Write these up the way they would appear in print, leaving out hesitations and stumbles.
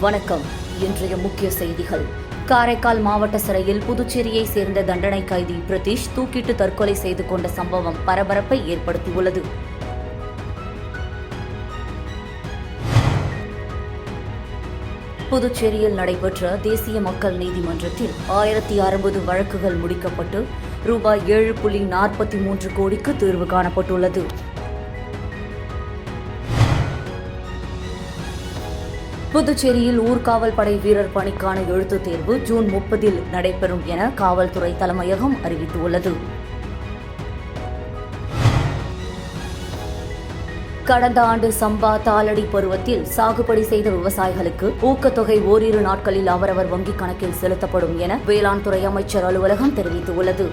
வணக்கம். இன்றைய முக்கிய செய்திகள். காரைக்கால் மாவட்ட சிறையில் புதுச்சேரியை சேர்ந்த தண்டனை கைதி பிரதீஷ் தூக்கிட்டு தற்கொலை செய்து கொண்ட சம்பவம் பரபரப்பை ஏற்படுத்தியுள்ளது. புதுச்சேரியில் நடைபெற்ற தேசிய மக்கள் நீதிமன்றத்தில் 1060 வழக்குகள் முடிக்கப்பட்டு ரூபாய் 7.43 கோடிக்கு தீர்வு காணப்பட்டுள்ளது. புதுச்சேரியில் ஊர்காவல் படை வீரர் பணிக்கான எழுத்துத் தேர்வு ஜூன் 30 நடைபெறும் என காவல்துறை தலைமையகம் அறிவித்துள்ளது. கடந்த ஆண்டு சம்பா தாளடி பருவத்தில் சாகுபடி செய்த விவசாயிகளுக்கு ஊக்கத்தொகை ஓரிரு நாட்களில் அவரவர் வங்கிக் கணக்கில் செலுத்தப்படும் என வேளாண் துறை அமைச்சர் அலுவலகம் தெரிவித்துள்ளது.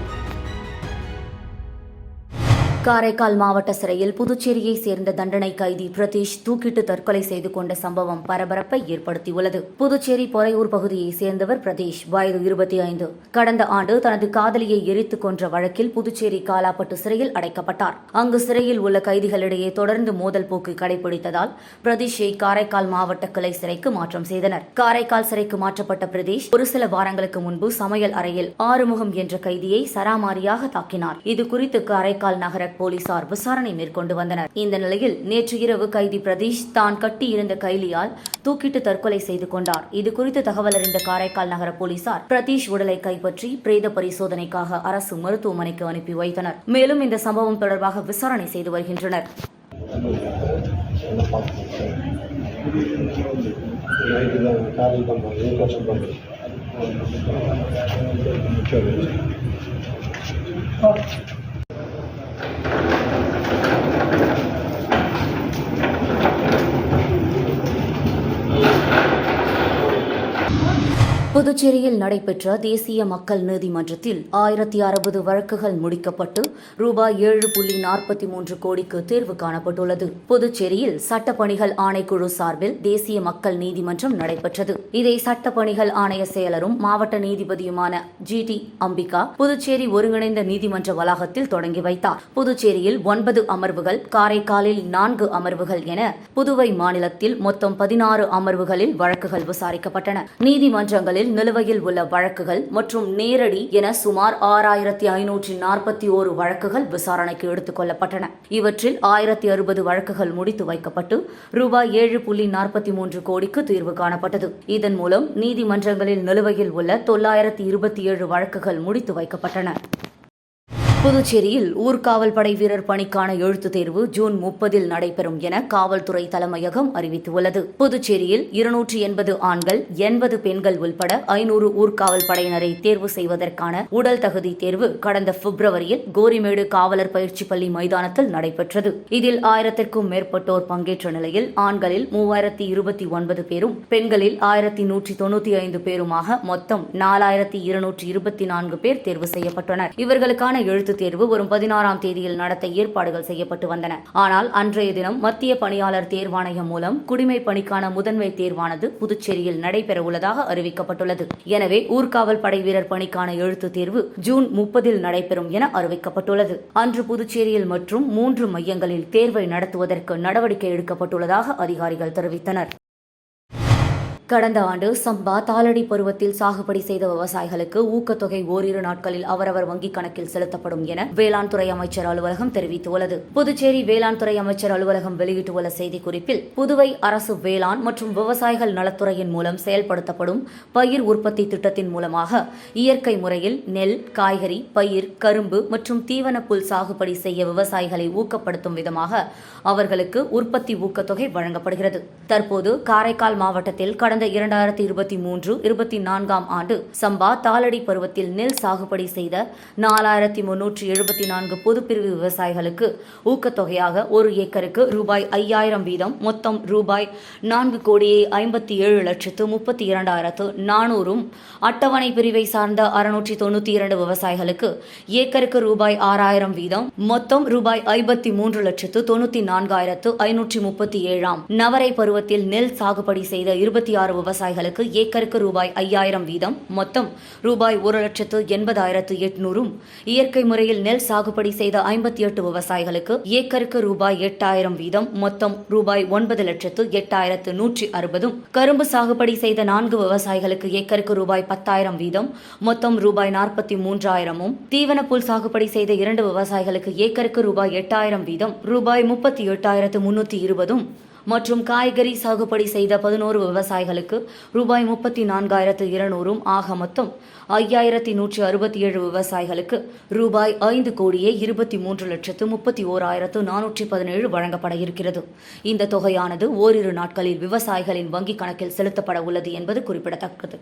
காரைக்கால் மாவட்ட சிறையில் புதுச்சேரியை சேர்ந்த தண்டனை கைதி பிரதீஷ் தூக்கிட்டு தற்கொலை செய்து கொண்ட சம்பவம் பரபரப்பை ஏற்படுத்தியுள்ளது. புதுச்சேரி பொறையூர் பகுதியை சேர்ந்தவர் பிரதீஷ், வயது 25. கடந்த ஆண்டு தனது காதலியை எரித்துக் கொன்ற வழக்கில் புதுச்சேரி காலாப்பட்டு சிறையில் அடைக்கப்பட்டார். அங்கு சிறையில் உள்ள கைதிகளிடையே தொடர்ந்து மோதல் போக்கு கடைபிடித்ததால் பிரதீஷை காரைக்கால் மாவட்ட கிளை சிறைக்கு மாற்றம் செய்தனர். காரைக்கால் சிறைக்கு மாற்றப்பட்ட பிரதீஷ் ஒரு சில வாரங்களுக்கு முன்பு சமையல் அறையில் ஆறுமுகம் என்ற கைதியை சராமாரியாக தாக்கினார். இதுகுறித்து காரைக்கால் நகர போலீசார் விசாரணை மேற்கொண்டு வந்தனர். இந்த நிலையில் நேற்று இரவு கைதி பிரதீஷ் தான் கட்டியிருந்த கைலியால் தூக்கிட்டு தற்கொலை செய்து கொண்டார். இதுகுறித்து தகவல் அறிந்த காரைக்கால் நகர போலீசார் பிரதீஷ் உடலை கைப்பற்றி பிரேத பரிசோதனைக்காக அரசு மருத்துவமனைக்கு அனுப்பி வைத்தனர். மேலும் இந்த சம்பவம் தொடர்பாக விசாரணை செய்து வருகின்றனர். புதுச்சேரியில் நடைபெற்ற தேசிய மக்கள் நீதிமன்றத்தில் 1060 வழக்குகள் முடிக்கப்பட்டு ரூபாய் 7.43 கோடிக்கு தீர்வு காணப்பட்டுள்ளது. புதுச்சேரியில் சட்டப்பணிகள் ஆணைக்குழு சார்பில் தேசிய மக்கள் நீதிமன்றம் நடைபெற்றது. இதை சட்டப்பணிகள் ஆணைய செயலரும் மாவட்ட நீதிபதியுமான GT அம்பிகா புதுச்சேரி ஒருங்கிணைந்த நீதிமன்ற வளாகத்தில் தொடங்கி வைத்தார். புதுச்சேரியில் 9 அமர்வுகள், காரைக்காலில் 4 அமர்வுகள் என புதுவை மாநிலத்தில் மொத்தம் 16 அமர்வுகளில் வழக்குகள் விசாரிக்கப்பட்டன. நீதிமன்றங்களில் நிலுவையில் உள்ள வழக்குகள் மற்றும் நேரடி என சுமார் 6541 வழக்குகள் விசாரணைக்கு எடுத்துக் கொள்ளப்பட்டன. இவற்றில் 1060 வழக்குகள் முடித்து வைக்கப்பட்டு ரூபாய் 7.43 கோடிக்கு தீர்வு காணப்பட்டது. இதன் மூலம் நீதிமன்றங்களில் நிலுவையில் உள்ள 927 வழக்குகள் முடித்து வைக்கப்பட்டன. புதுச்சேரியில் ஊர்காவல் படை வீரர் பணிக்கான எழுத்துத் தேர்வு ஜூன் 30 நடைபெறும் என காவல்துறை தலைமையகம் அறிவித்துள்ளது. புதுச்சேரியில் 280 ஆண்கள், 80 பெண்கள் உள்பட 500 ஊர்காவல் படையினரை தேர்வு செய்வதற்கான உடல் தகுதி தேர்வு கடந்த பிப்ரவரியில் கோரிமேடு காவலர் பயிற்சி பள்ளி மைதானத்தில் நடைபெற்றது. இதில் 1000க்கும் மேற்பட்டோர் பங்கேற்ற நிலையில் ஆண்களில் 3029 பேரும், பெண்களில் 1195 பேருமாக மொத்தம் 4224 பேர் தேர்வு செய்யப்பட்டனர். இவர்களுக்கான எழுத்து தேர்வு வரும் 16ஆம் தேதியில் நடத்த ஏற்பாடுகள் செய்யப்பட்டு வந்தன. ஆனால் அன்றைய தினம் மத்திய பணியாளர் தேர்வாணையம் மூலம் குடிமை பணிக்கான முதன்மை தேர்வானது புதுச்சேரியில் நடைபெற உள்ளதாக அறிவிக்கப்பட்டுள்ளது. எனவே ஊர்காவல் படை வீரர் பணிக்கான எழுத்து தேர்வு ஜூன் 30 நடைபெறும் என அறிவிக்கப்பட்டுள்ளது. அன்று புதுச்சேரியில் மற்றும் 3 மையங்களில் தேர்வை நடத்துவதற்கு நடவடிக்கை எடுக்கப்பட்டுள்ளதாக அதிகாரிகள் தெரிவித்தனர். கடந்த ஆண்டு சம்பா தாளடி பருவத்தில் சாகுபடி செய்த விவசாயிகளுக்கு ஊக்கத்தொகை ஓரிரு நாட்களில் அவரவர் வங்கிக் கணக்கில் செலுத்தப்படும் என வேளாண் துறை அமைச்சர் அலுவலகம் தெரிவித்துள்ளது. புதுச்சேரி வேளாண் துறை அமைச்சர் அலுவலகம் வெளியிட்டுள்ள செய்திக்குறிப்பில், புதுவை அரசு வேளாண் மற்றும் விவசாயிகள் நலத்துறையின் மூலம் செயல்படுத்தப்படும் பயிர் உற்பத்தி திட்டத்தின் மூலமாக இயற்கை முறையில் நெல், காய்கறி, பயிர், கரும்பு மற்றும் தீவன புல் சாகுபடி செய்ய விவசாயிகளை ஊக்கப்படுத்தும் விதமாக அவர்களுக்கு உற்பத்தி ஊக்கத்தொகை வழங்கப்படுகிறது. தற்போது காரைக்கால் மாவட்டத்தில் கடந்த 2023-24 ஆண்டு சம்பா தாளடி பருவத்தில் நெல் சாகுபடி செய்த 4374 பொதுப்பிரிவு விவசாயிகளுக்கு ஊக்கத்தொகையாக ஒரு ஏக்கருக்கு ரூபாய் 5000 வீதம் மொத்தம் ரூபாய் 4,57,32,400 அட்டவணை பிரிவை சார்ந்த 692 விவசாயிகளுக்கு ஏக்கருக்கு ரூபாய் 6000 வீதம் மொத்தம் ரூபாய் 53,94,537 நவரை பருவத்தில் நெல் சாகுபடி செய்த 26 56 விவசாயிகளுக்கு ஏக்கருக்கு ரூபாய் 5000 வீதம் மொத்தம் ரூபாய் 1,80,800, இயற்கை முறையில் நெல் சாகுபடி செய்த 58 விவசாயிகளுக்கு ஏக்கருக்கு ரூபாய் 8000 வீதம் மொத்தம் ரூபாய் 9,08,160, கரும்பு சாகுபடி செய்த 4 விவசாயிகளுக்கு ஏக்கருக்கு ரூபாய் 10,000 வீதம் மொத்தம் ரூபாய் 43,000, தீவனப்புல் சாகுபடி செய்த 2 விவசாயிகளுக்கு ஏக்கருக்கு ரூபாய் 8,000 வீதம் ரூபாய் 38,320 மற்றும் காய்கறி சாகுபடி செய்த 11 விவசாயிகளுக்கு ரூபாய் 34,200 ஆக மொத்தம் 5,167 விவசாயிகளுக்கு ரூபாய் 5,23,31,417 வழங்கப்பட இருக்கிறது. இந்த தொகையானது ஓரிரு நாட்களில் விவசாயிகளின் வங்கிக் கணக்கில் செலுத்தப்பட உள்ளது என்பது குறிப்பிடத்தக்கது.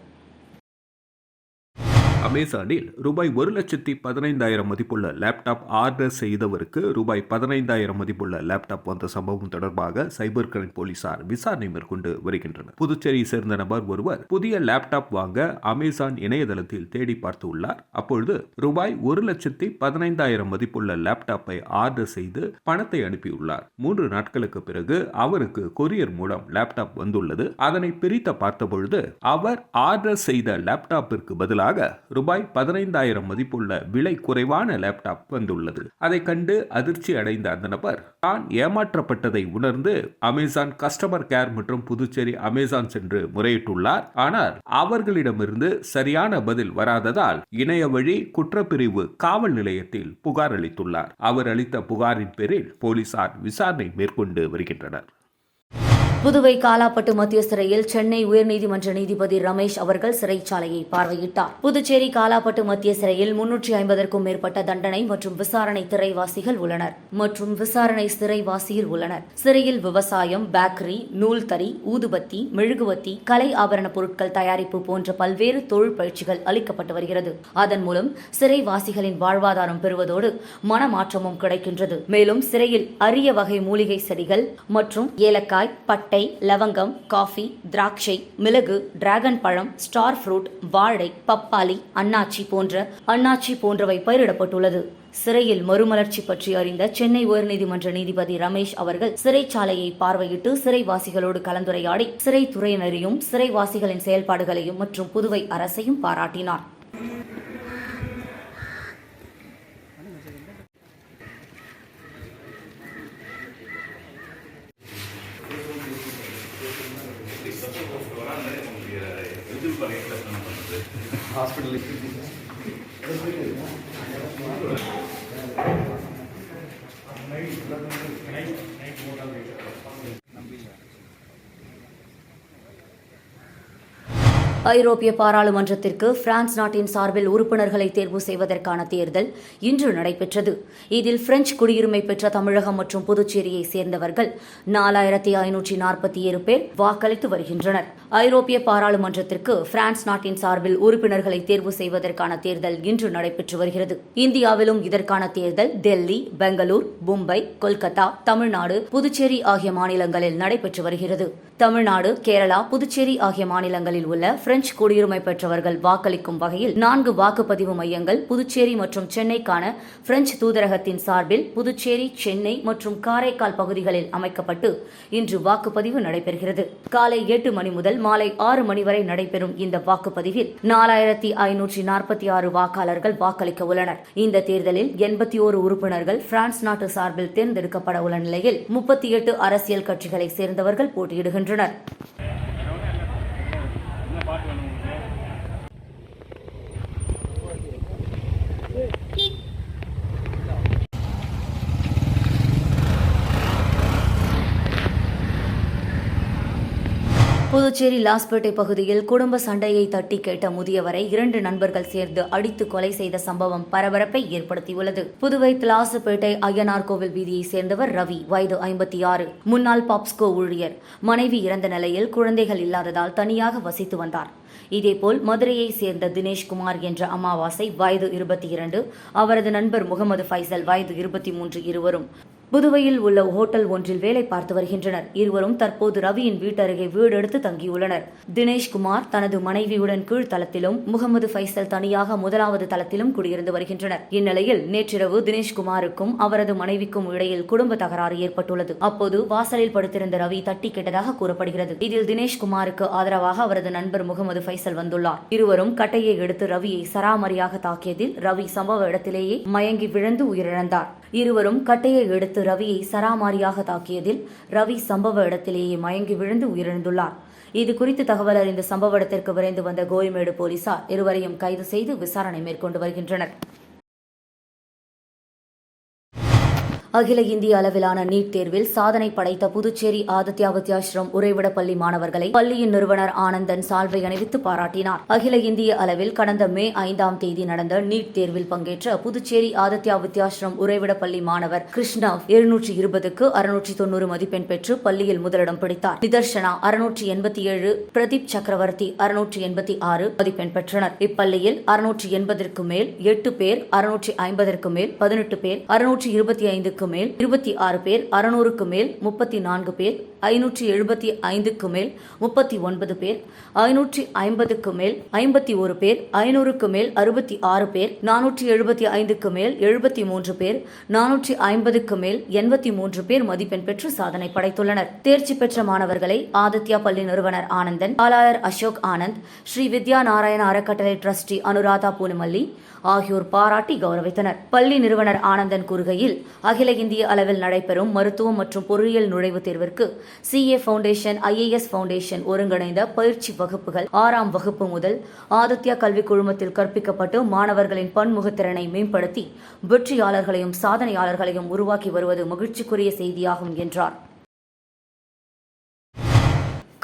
அமேசானில் ரூபாய் 1,15,000 மதிப்புள்ள லேப்டாப் ஆர்டர் செய்தவருக்கு ரூபாய் 15,000 மதிப்புள்ள லேப்டாப் வந்த சம்பவம் தொடர்பாக சைபர் கிரைம் போலீசார் விசாரணை மேற்கொண்டு வருகின்றனர். புதுச்சேரியை சேர்ந்த நபர் ஒருவர் புதிய லேப்டாப் வாங்க அமேசான் இணையதளத்தில் தேடி பார்த்து உள்ளார். அப்பொழுது ரூபாய் 1,15,000 மதிப்புள்ள லேப்டாப்பை ஆர்டர் செய்து பணத்தை அனுப்பியுள்ளார். 3 நாட்களுக்கு பிறகு அவருக்கு கொரியர் மூலம் லேப்டாப் வந்துள்ளது. அதனை பிரித்த பார்த்தபொழுது அவர் ஆர்டர் செய்த லேப்டாப்பிற்கு பதிலாக ரூபாய் 15,000 மதிப்புள்ள விலை குறைவான லேப்டாப் வந்துள்ளது. அதை கண்டு அதிர்ச்சி அடைந்த அந்த நபர் தான் ஏமாற்றப்பட்டதை உணர்ந்து அமேசான் கஸ்டமர் கேர் மற்றும் புதுச்சேரி அமேசான் சென்று முறையிட்டுள்ளார். ஆனால் அவர்களிடமிருந்து சரியான பதில் வராததால் இணைய வழி குற்றப்பிரிவு காவல் நிலையத்தில் புகார் அளித்துள்ளார். அவர் அளித்த புகாரின் பேரில் போலீசார் விசாரணை மேற்கொண்டு வருகின்றனர். புதுவை காலாப்பட்டு மத்திய சிறையில் சென்னை உயர்நீதிமன்ற நீதிபதி ரமேஷ் அவர்கள் சிறைச்சாலையை பார்வையிட்டார். புதுச்சேரி காலாப்பட்டு மத்திய சிறையில் 350க்கும் மேற்பட்ட தண்டனை மற்றும் விசாரணை சிறைவாசியில் உள்ளனர். சிறையில் விவசாயம், பேக்கரி, நூல்தறி, ஊதுபத்தி, மெழுகுவத்தி, கலை ஆபரண பொருட்கள் தயாரிப்பு போன்ற பல்வேறு தொழில் பயிற்சிகள் அளிக்கப்பட்டு வருகிறது. அதன் மூலம் சிறைவாசிகளின் வாழ்வாதாரம் பெறுவதோடு மனமாற்றமும் கிடைக்கின்றது. மேலும் சிறையில் அரிய வகை மூலிகை செடிகள் மற்றும் ஏலக்காய், பட்டை, லவங்கம், காஃபி, திராட்சை, மிளகு, டிராகன் பழம், ஸ்டார் ஃப்ரூட், வாழை, பப்பாளி, அன்னாச்சி போன்றவை பயிரிடப்பட்டுள்ளது. சிறையில் மறுமலர்ச்சி பற்றி அறிந்த சென்னை உயர்நீதிமன்ற நீதிபதி ரமேஷ் அவர்கள் சிறைச்சாலையை பார்வையிட்டு சிறைவாசிகளோடு கலந்துரையாடி சிறைத்துறையினரையும் சிறைவாசிகளின் செயல்பாடுகளையும் மற்றும் புதுவை அரசையும் பாராட்டினார். ஐரோப்பிய பாராளுமன்றத்திற்கு பிரான்ஸ் நாட்டின் சார்பில் உறுப்பினர்களை தேர்வு செய்வதற்கான தேர்தல் இன்று நடைபெற்றது. இதில் பிரெஞ்சு குடியுரிமை பெற்ற தமிழகம் மற்றும் புதுச்சேரியை சேர்ந்தவர்கள் 4,547 பேர் வாக்களித்து வருகின்றனர். ஐரோப்பிய பாராளுமன்றத்திற்கு பிரான்ஸ் நாட்டின் சார்பில் உறுப்பினர்களை தேர்வு செய்வதற்கான தேர்தல் இன்று நடைபெற்று வருகிறது. இந்தியாவிலும் இதற்கான தேர்தல் டெல்லி, பெங்களூர், மும்பை, கொல்கத்தா, தமிழ்நாடு, புதுச்சேரி ஆகிய மாநிலங்களில் நடைபெற்று வருகிறது. தமிழ்நாடு, கேரளா, புதுச்சேரி ஆகிய மாநிலங்களில் உள்ள பிரெஞ்சு குடியுரிமை பெற்றவர்கள் வாக்களிக்கும் வகையில் 4 வாக்குப்பதிவு மையங்கள் புதுச்சேரி மற்றும் சென்னைக்கான பிரெஞ்சு தூதரகத்தின் சார்பில் புதுச்சேரி, சென்னை மற்றும் காரைக்கால் பகுதிகளில் அமைக்கப்பட்டு இன்று வாக்குப்பதிவு நடைபெறுகிறது. காலை 8 மணி முதல் மாலை 6 மணி வரை நடைபெறும் இந்த வாக்குப்பதிவில் 4,546 வாக்காளர்கள் வாக்களிக்க உள்ளனர். இந்த தேர்தலில் 81 உறுப்பினர்கள் பிரான்ஸ் நாட்டு சார்பில் தேர்ந்தெடுக்கப்பட உள்ள நிலையில் 38 அரசியல் கட்சிகளை சேர்ந்தவர்கள் போட்டியிடுகின்றனர். புதுச்சேரி லாஸ்பேட்டை பகுதியில் குடும்ப சண்டையை தட்டி கேட்ட முதியவரை 2 நண்பர்கள் சேர்ந்து அடித்து கொலை செய்த சம்பவம் பரபரப்பை ஏற்படுத்தியுள்ளது. புதுவை லாஸ்பேட்டை அய்யனார் கோவில் வீதியை சேர்ந்தவர் ரவி, வயது 56, முன்னாள் பாப்ஸ்கோ ஊழியர். மனைவி இறந்த நிலையில் குழந்தைகள் இல்லாததால் தனியாக வசித்து வந்தார். இதேபோல் மதுரையை சேர்ந்த தினேஷ்குமார் என்ற அமாவாசை, வயது 22, அவரது நண்பர் முகமது ஃபைசல், வயது 23 இருவரும் புதுவையில் உள்ள ஹோட்டல் ஒன்றில் வேலை பார்த்து வருகின்றனர். இருவரும் தற்போது ரவியின் வீட்டருகே வீடு எடுத்து தங்கியுள்ளனர். தினேஷ்குமார் தனது மனைவியுடன் கீழ்த்தளத்திலும், முகமது ஃபைசல் தனியாக முதலாவது தளத்திலும் குடியிருந்து வருகின்றனர். இந்நிலையில் நேற்றிரவு தினேஷ்குமாருக்கும் அவரது மனைவிக்கும் இடையில் குடும்ப தகராறு ஏற்பட்டுள்ளது. அப்போது வாசலில் படுத்திருந்த ரவி தட்டி கேட்டதாக கூறப்படுகிறது. இதில் தினேஷ்குமாருக்கு ஆதரவாக அவரது நண்பர் முகமது ஃபைசல் வந்துள்ளார். இருவரும் கட்டையை எடுத்து ரவியை சராமரியாக தாக்கியதில் ரவி சம்பவ இடத்திலேயே மயங்கி விழுந்து உயிரிழந்தார். இருவரும் கட்டையை எடுத்து ரவியை சராமாரியாக தாக்கியதில் ரவி சம்பவ இடத்திலேயே மயங்கி விழுந்து உயிரிழந்துள்ளார். இது குறித்து தகவல் அறிந்த சம்பவ இடத்திற்கு விரைந்து வந்த கோரிமேடு போலீசார் இருவரையும் கைது செய்து விசாரணை மேற்கொண்டு வருகின்றனர். அகில இந்திய அளவிலான நீட் தேர்வில் சாதனை படைத்த புதுச்சேரி ஆதித்யா வித்யாஸ்ரம் உறைவிட பள்ளி மாணவர்களை பள்ளியின் நிறுவனர் ஆனந்தன் சால்வை அணிவித்து பாராட்டினார். அகில இந்திய அளவில் கடந்த மே 5ஆம் தேதி நடந்த நீட் தேர்வில் பங்கேற்ற புதுச்சேரி ஆதித்யா வித்யாஸ்ரம் உறைவிட பள்ளி மாணவர் கிருஷ்ணா 720க்கு 690 மதிப்பெண் பெற்று பள்ளியில் முதலிடம் பிடித்தார். நிதர்ஷனா 687, பிரதீப் சக்கரவர்த்தி 686 மதிப்பெண் பெற்றனர். இப்பள்ளியில் 680ற்கு மேல் 8 பேர், 650ற்கு மேல் 18 பேர், 625 மேல் 26 பேர், 600க்கு மேல் 34 பேர், 575க்கு மேல் 39 பேர், 550க்கு மேல் 51 பேர், 500க்கு மேல் 66 பேர், 475க்கு மேல் 73 பேர், 450க்கு மேல் 83 பேர் மதிப்பெண் பெற்று சாதனை படைத்துள்ளனர். தேர்ச்சி பெற்ற மாணவர்களை ஆதித்யா பள்ளி நிறுவனர் ஆனந்தன், பாலாயர் அசோக் ஆனந்த், ஸ்ரீ வித்யா நாராயண அறக்கட்டளை டிரஸ்டி அனுராதா பூனமல்லி ஆகியோர் பாராட்டி கௌரவித்தனர். பள்ளி நிறுவனர் ஆனந்தன் கூறுகையில், அகில இந்திய அளவில் நடைபெறும் மருத்துவம் மற்றும் பொறியியல் நுழைவுத் தேர்விற்கு CA ஃபவுண்டேஷன், IAS ஃபவுண்டேஷன் ஒருங்கிணைந்த பயிற்சி வகுப்புகள் 6ஆம் வகுப்பு முதல் ஆதித்யா கல்வி குழுமத்தில் கற்பிக்கப்பட்டு மாணவர்களின் பன்முகத்திறனை மேம்படுத்தி வெற்றியாளர்களையும் சாதனையாளர்களையும் உருவாக்கி வருவது மகிழ்ச்சிக்குரிய செய்தியாகும் என்றார்.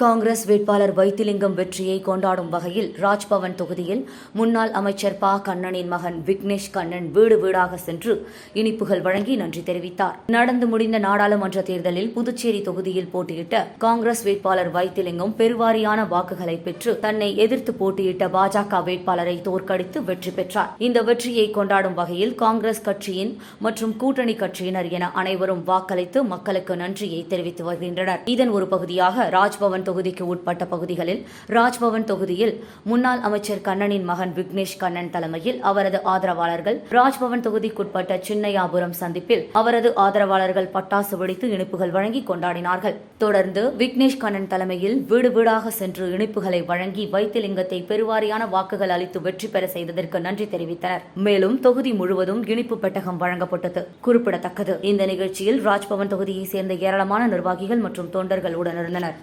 காங்கிரஸ் வேட்பாளர் வைத்திலிங்கம் வெற்றியை கொண்டாடும் வகையில் ராஜ்பவன் தொகுதியில் முன்னாள் அமைச்சர் ப. கண்ணனின் மகன் விக்னேஷ் கண்ணன் வீடு வீடாக சென்று இனிப்புகள் வழங்கி நன்றி தெரிவித்தார். நடந்து முடிந்த நாடாளுமன்ற தேர்தலில் புதுச்சேரி தொகுதியில் போட்டியிட்ட காங்கிரஸ் வேட்பாளர் வைத்திலிங்கம் பெருவாரியான வாக்குகளை பெற்று தன்னை எதிர்த்து போட்டியிட்ட பாஜக வேட்பாளரை தோற்கடித்து வெற்றி பெற்றார். இந்த வெற்றியை கொண்டாடும் வகையில் காங்கிரஸ் கட்சியின் மற்றும் கூட்டணி கட்சியினர் என அனைவரும் வாக்களித்து மக்களுக்கு நன்றியை தெரிவித்து வருகின்றனர். இதன் ஒரு பகுதியாக ராஜ்பவன் தொகுதிக்கு உட்பட்ட பகுதிகளில் ராஜ்பவன் தொகுதியில் முன்னாள் அமைச்சர் கண்ணனின் மகன் விக்னேஷ் கண்ணன் தலைமையில் அவரது ஆதரவாளர்கள் ராஜ்பவன் தொகுதிக்குட்பட்ட சின்னையாபுரம் சந்திப்பில் அவரது ஆதரவாளர்கள் பட்டாசு வெடித்து இனிப்புகள் வழங்கி கொண்டாடினார்கள். தொடர்ந்து விக்னேஷ் கண்ணன் தலைமையில் வீடு வீடாக சென்று இனிப்புகளை வழங்கி வைத்திலிங்கத்தை பெருவாரியான வாக்குகள் அளித்து வெற்றி பெற செய்ததற்கு நன்றி தெரிவித்தனர். மேலும் தொகுதி முழுவதும் இனிப்பு பெட்டகம் வழங்கப்பட்டது குறிப்பிடத்தக்கது. இந்த நிகழ்ச்சியில் ராஜ்பவன் தொகுதியை சேர்ந்த ஏராளமான நிர்வாகிகள் மற்றும் தொண்டர்கள் உடனிருந்தனர்.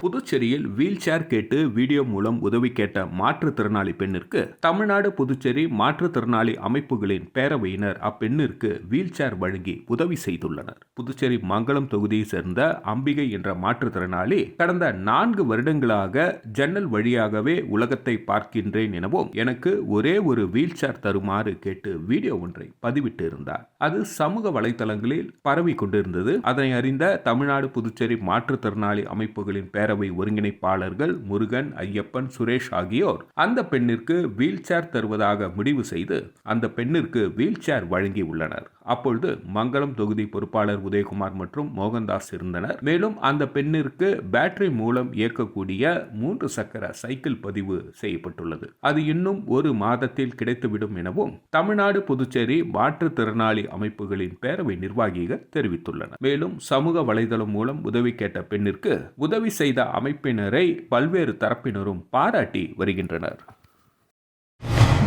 புதுச்சேரியில் வீல் சேர் கேட்டு வீடியோ மூலம் உதவி கேட்ட மாற்றுத்திறனாளி பெண்ணிற்கு தமிழ்நாடு புதுச்சேரி மாற்றுத்திறனாளி அமைப்புகளின் பேரவையினர் அப்பெண்ணிற்கு வீல் சேர் வழங்கி உதவி செய்துள்ளனர். புதுச்சேரி மங்களம் தொகுதியை சேர்ந்த அம்பிகை என்ற மாற்றுத்திறனாளி கடந்த 4 வருடங்களாக ஜன்னல் வழியாகவே உலகத்தை பார்க்கின்றேன் எனவும் எனக்கு ஒரே ஒரு வீல் சேர் தருமாறு கேட்டு வீடியோ ஒன்றை பதிவிட்டு இருந்தார். அது சமூக வலைதளங்களில் பரவி கொண்டிருந்தது. அதனை அறிந்த தமிழ்நாடு புதுச்சேரி மாற்றுத்திறனாளி அமைப்புகளின் பேரவை ஒருங்கிணைப்பாளர்கள் முருகன், ஐயப்பன், சுரேஷ் ஆகியோர் அந்த பெண்ணிற்கு வீல் சேர் தருவதாக முடிவு செய்து அந்த பெண்ணிற்கு வீல் சேர் வழங்கி உள்ளனர். அப்பொழுது மங்களம் தொகுதி பொறுப்பாளர் உதயகுமார் மற்றும் மோகன்தாஸ் இருந்தனர். மேலும் அந்த பெண்ணிற்கு பேட்டரி மூலம் இயக்கக்கூடிய 3 சக்கர சைக்கிள் பதிவு செய்யப்பட்டுள்ளது. அது இன்னும் 1 மாதத்தில் கிடைத்துவிடும் எனவும் தமிழ்நாடு புதுச்சேரி மாற்றுத்திறனாளி அமைப்புகளின் பேரவை நிர்வாகிகள் தெரிவித்துள்ளனர். மேலும் சமூக வலைதளம் மூலம் உதவி கேட்ட பெண்ணிற்கு உதவி செய்த அமைப்பினரை பல்வேறு தரப்பினரும் பாராட்டி வருகின்றனர்.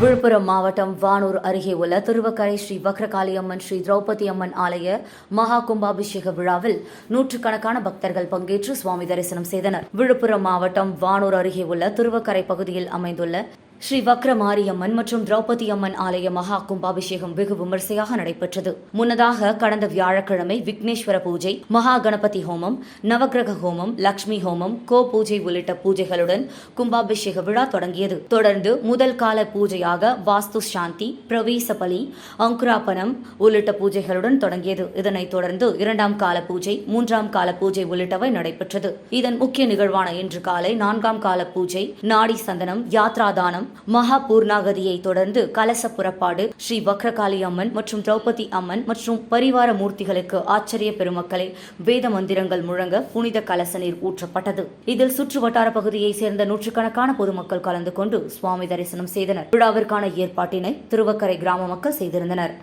விழுப்புரம் மாவட்டம் வானூர் அருகே உள்ள திருவக்கரை ஸ்ரீ வக்ரகாளியம்மன் ஸ்ரீ திரௌபதி அம்மன் ஆலய மகா கும்பாபிஷேக விழாவில் நூற்றுக்கணக்கான பக்தர்கள் பங்கேற்று சுவாமி தரிசனம் செய்தனர். விழுப்புரம் மாவட்டம் வானூர் அருகே உள்ள திருவக்கரை பகுதியில் அமைந்துள்ள ஸ்ரீ வக்ர மாரியம்மன் மற்றும் திரௌபதி அம்மன் ஆலய மகா கும்பாபிஷேகம் வெகு விமர்சையாக நடைபெற்றது. முன்னதாக கடந்த வியாழக்கிழமை விக்னேஸ்வர பூஜை, மகா கணபதி ஹோமம், நவக்கிரக ஹோமம், லட்சுமி ஹோமம், கோ பூஜை உள்ளிட்ட பூஜைகளுடன் கும்பாபிஷேக விழா தொடங்கியது. தொடர்ந்து முதல் கால பூஜையாக வாஸ்து சாந்தி, பிரவேச பலி, அங்குராப்பனம் உள்ளிட்ட பூஜைகளுடன் தொடங்கியது. இதனைத் தொடர்ந்து 2ஆம் கால பூஜை, 3ஆம் கால பூஜை உள்ளிட்டவை நடைபெற்றது. இதன் முக்கிய நிகழ்வான இன்று காலை 4ஆம் கால பூஜை, நாடி சந்தனம், யாத்ராதானம், மகா பூர்ணாகதியை தொடர்ந்து கலச புறப்பாடு, ஸ்ரீ வக்ரகாளி அம்மன் மற்றும் திரௌபதி அம்மன் மற்றும் பரிவார மூர்த்திகளுக்கு ஆச்சரிய பெருமக்களை வேத மந்திரங்கள் முழங்க புனித கலச நீர் ஊற்றப்பட்டது. இதில் சுற்று வட்டார பகுதியை சேர்ந்த நூற்றுக்கணக்கான பொதுமக்கள் கலந்து கொண்டு சுவாமி தரிசனம் செய்தனர். விழாவிற்கான ஏற்பாட்டினை திருவக்கரை கிராம மக்கள் செய்திருந்தனர்.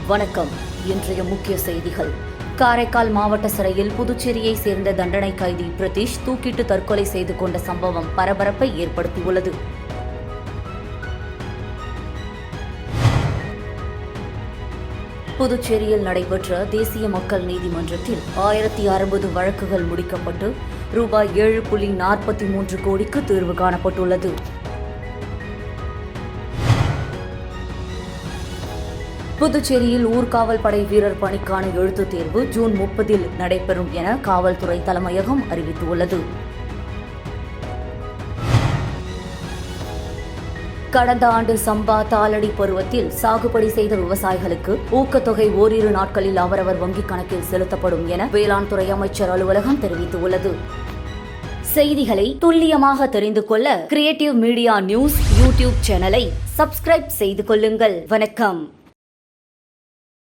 வணக்கம். இன்றைய முக்கிய செய்திகள். காரைக்கால் மாவட்ட சிறையில் புதுச்சேரியை சேர்ந்த தண்டனை கைதி பிரதீஷ் தூக்கிட்டு தற்கொலை செய்து கொண்ட சம்பவம் பரபரப்பை ஏற்படுத்தியுள்ளது. புதுச்சேரியில் நடைபெற்ற தேசிய மக்கள் நீதிமன்றத்தில் 1060 வழக்குகள் முடிக்கப்பட்டு ரூபாய் 7.43 கோடிக்கு தீர்வு காணப்பட்டுள்ளது. புதுச்சேரியில் ஊர்காவல் படை வீரர் பணிக்கான எழுத்துத் தேர்வு ஜூன் 30 நடைபெறும் என காவல்துறை தலைமையகம் அறிவித்துள்ளது. கடந்த ஆண்டு சம்பா தாளடி பருவத்தில் சாகுபடி செய்த விவசாயிகளுக்கு ஊக்கத்தொகை ஓரிரு நாட்களில் அவரவர் வங்கிக் கணக்கில் செலுத்தப்படும் என வேளாண் துறை அமைச்சர் அலுவலகம் தெரிவித்துள்ளது. செய்திகளை துல்லியமாக தெரிந்து கொள்ள கிரியேட்டிவ் மீடியா நியூஸ் யூடியூப் சேனலை சப்ஸ்கிரைப் செய்து கொள்ளுங்கள். வணக்கம்.